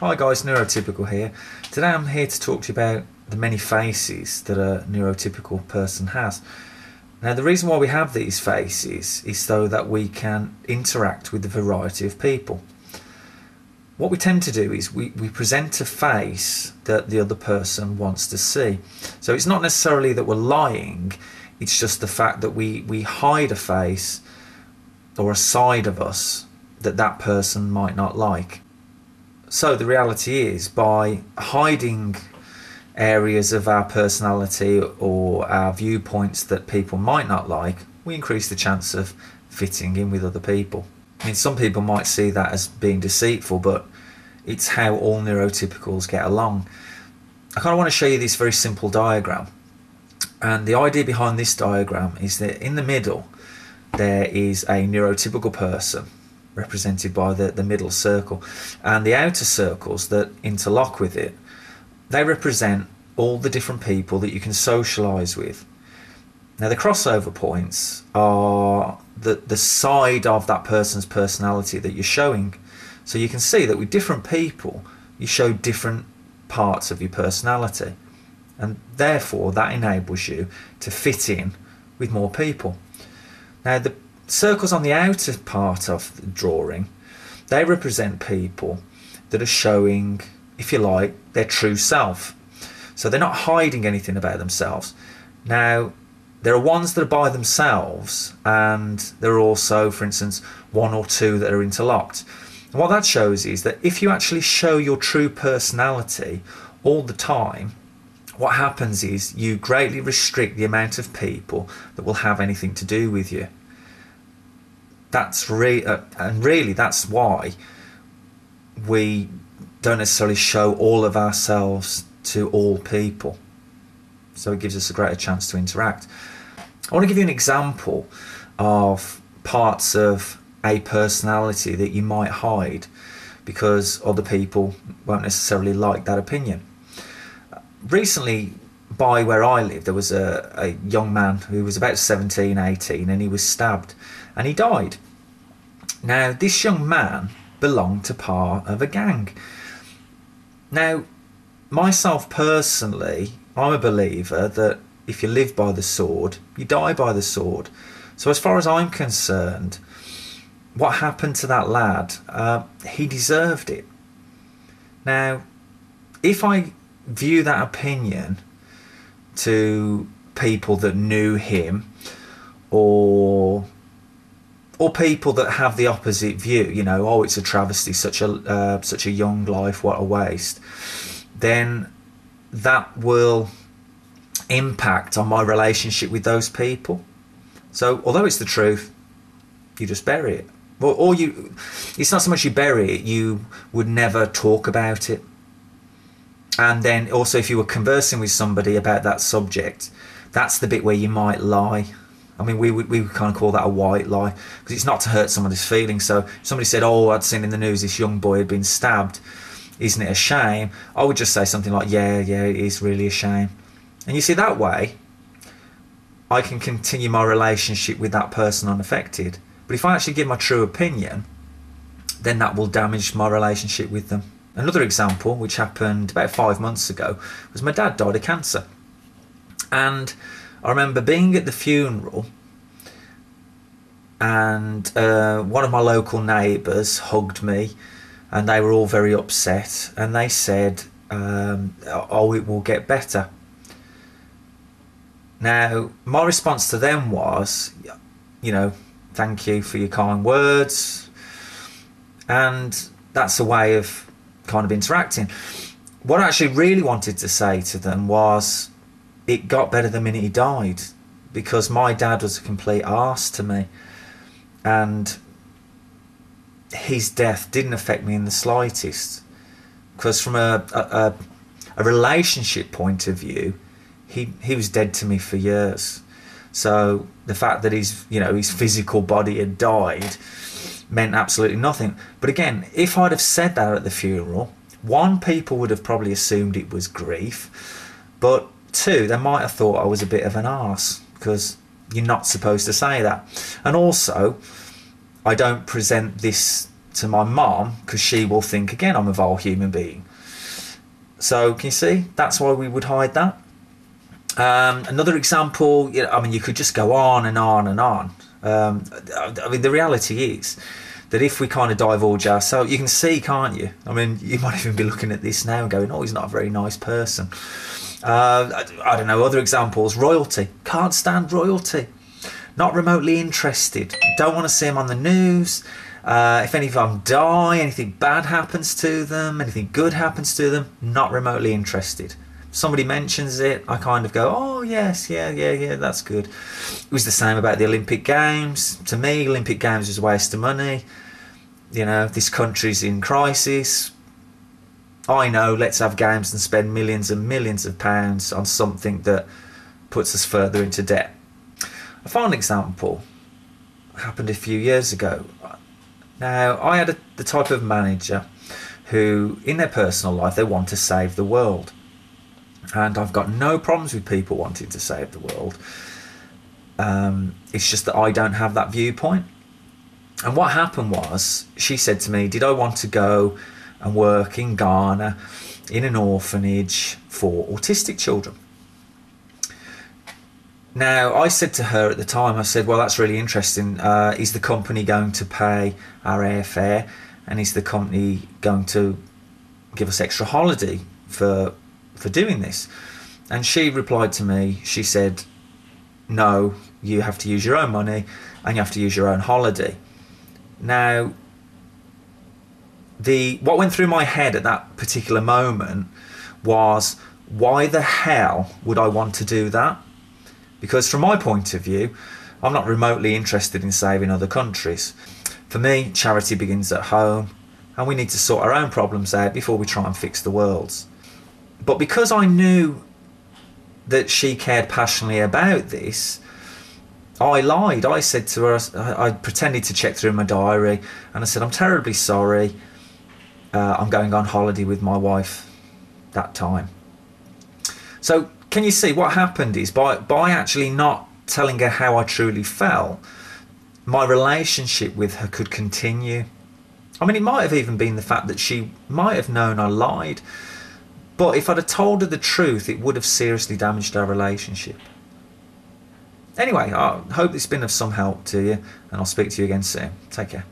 Hi guys, Neurotypical here. Today I'm here to talk to you about the many faces that a neurotypical person has. Now the reason why we have these faces is so that we can interact with a variety of people. What we tend to do is we present a face that the other person wants to see. So it's not necessarily that we're lying, it's just the fact that we hide a face or a side of us that person might not like. So the reality is, by hiding areas of our personality or our viewpoints that people might not like, we increase the chance of fitting in with other people. I mean, some people might see that as being deceitful, but it's how all neurotypicals get along. I kind of want to show you this very simple diagram. And the idea behind this diagram is that in the middle, there is a neurotypical person, represented by the middle circle, and the outer circles that interlock with it, they represent all the different people that you can socialize with. Now the crossover points are the side of that person's personality that you're showing. So you can see that with different people you show different parts of your personality, and therefore that enables you to fit in with more people. Now the circles on the outer part of the drawing, they represent people that are showing, if you like, their true self. So they're not hiding anything about themselves. Now there are ones that are by themselves, and there are also, for instance, one or two that are interlocked. And what that shows is that if you actually show your true personality all the time, what happens is you greatly restrict the amount of people that will have anything to do with you. That's really that's why we don't necessarily show all of ourselves to all people. So it gives us a greater chance to interact. I want to give you an example of parts of a personality that you might hide because other people won't necessarily like that opinion. Recently, by where I live, there was a young man who was about 17, 18, and he was stabbed and he died. Now this young man belonged to part of a gang. Now myself personally, I'm a believer that if you live by the sword, you die by the sword. So as far as I'm concerned, what happened to that lad, he deserved it. Now if I view that opinion to people that knew him, or people that have the opposite view, you know, oh, it's a travesty, such a young life, what a waste, then that will impact on my relationship with those people. So although it's the truth, you just bury it. Or it's not so much you bury it, you would never talk about it. And then also, if you were conversing with somebody about that subject, that's the bit where you might lie. I mean, we would kind of call that a white lie, because it's not to hurt somebody's feelings. So if somebody said, oh, I'd seen in the news this young boy had been stabbed, isn't it a shame? I would just say something like, yeah, it is really a shame. And you see, that way I can continue my relationship with that person unaffected. But if I actually give my true opinion, then that will damage my relationship with them. Another example, which happened about 5 months ago, was my dad died of cancer. And I remember being at the funeral, and one of my local neighbours hugged me, and they were all very upset, and they said, oh, it will get better. Now my response to them was, you know, thank you for your kind words, and that's a way of kind of interacting. What I actually really wanted to say to them was, it got better the minute he died, because my dad was a complete arse to me, and his death didn't affect me in the slightest, because from a relationship point of view, he was dead to me for years. So the fact that his physical body had died meant absolutely nothing. But again, if I'd have said that at the funeral, one, people would have probably assumed it was grief, but two, they might have thought I was a bit of an arse, because you're not supposed to say that. And also, I don't present this to my mom, because she will think again I'm a vile human being. So can you see? That's why we would hide that. Another example, I mean, you could just go on and on and on. I mean, the reality is that if we kind of divulge ourselves, you can see, can't you? I mean, you might even be looking at this now and going, oh, he's not a very nice person. I don't know, other examples, royalty. Can't stand royalty. Not remotely interested. Don't want to see them on the news. If any of them die, anything bad happens to them, anything good happens to them, not remotely interested. Somebody mentions it, I kind of go, oh yes, yeah, that's good. It was the same about the Olympic Games. To me, Olympic Games was a waste of money. You know, this country's in crisis. I know, let's have games and spend millions and millions of pounds on something that puts us further into debt. A final example happened a few years ago. Now, I had the type of manager who, in their personal life, they want to save the world. And I've got no problems with people wanting to save the world. It's just that I don't have that viewpoint. And what happened was, she said to me, did I want to go and work in Ghana in an orphanage for autistic children? Now, I said to her at the time, I said, well, that's really interesting. Is the company going to pay our airfare? And is the company going to give us extra holiday for doing this? And she replied to me, she said, no, you have to use your own money and you have to use your own holiday. Now, what went through my head at that particular moment was, why the hell would I want to do that? Because from my point of view, I'm not remotely interested in saving other countries. For me, charity begins at home, and we need to sort our own problems out before we try and fix the world's. But because I knew that she cared passionately about this, I lied. I said to her, I pretended to check through my diary, and I said, I'm terribly sorry. I'm going on holiday with my wife that time. So can you see what happened is, by actually not telling her how I truly felt, my relationship with her could continue. I mean, it might have even been the fact that she might have known I lied, but if I'd have told her the truth, it would have seriously damaged our relationship. Anyway, I hope it's been of some help to you, and I'll speak to you again soon. Take care.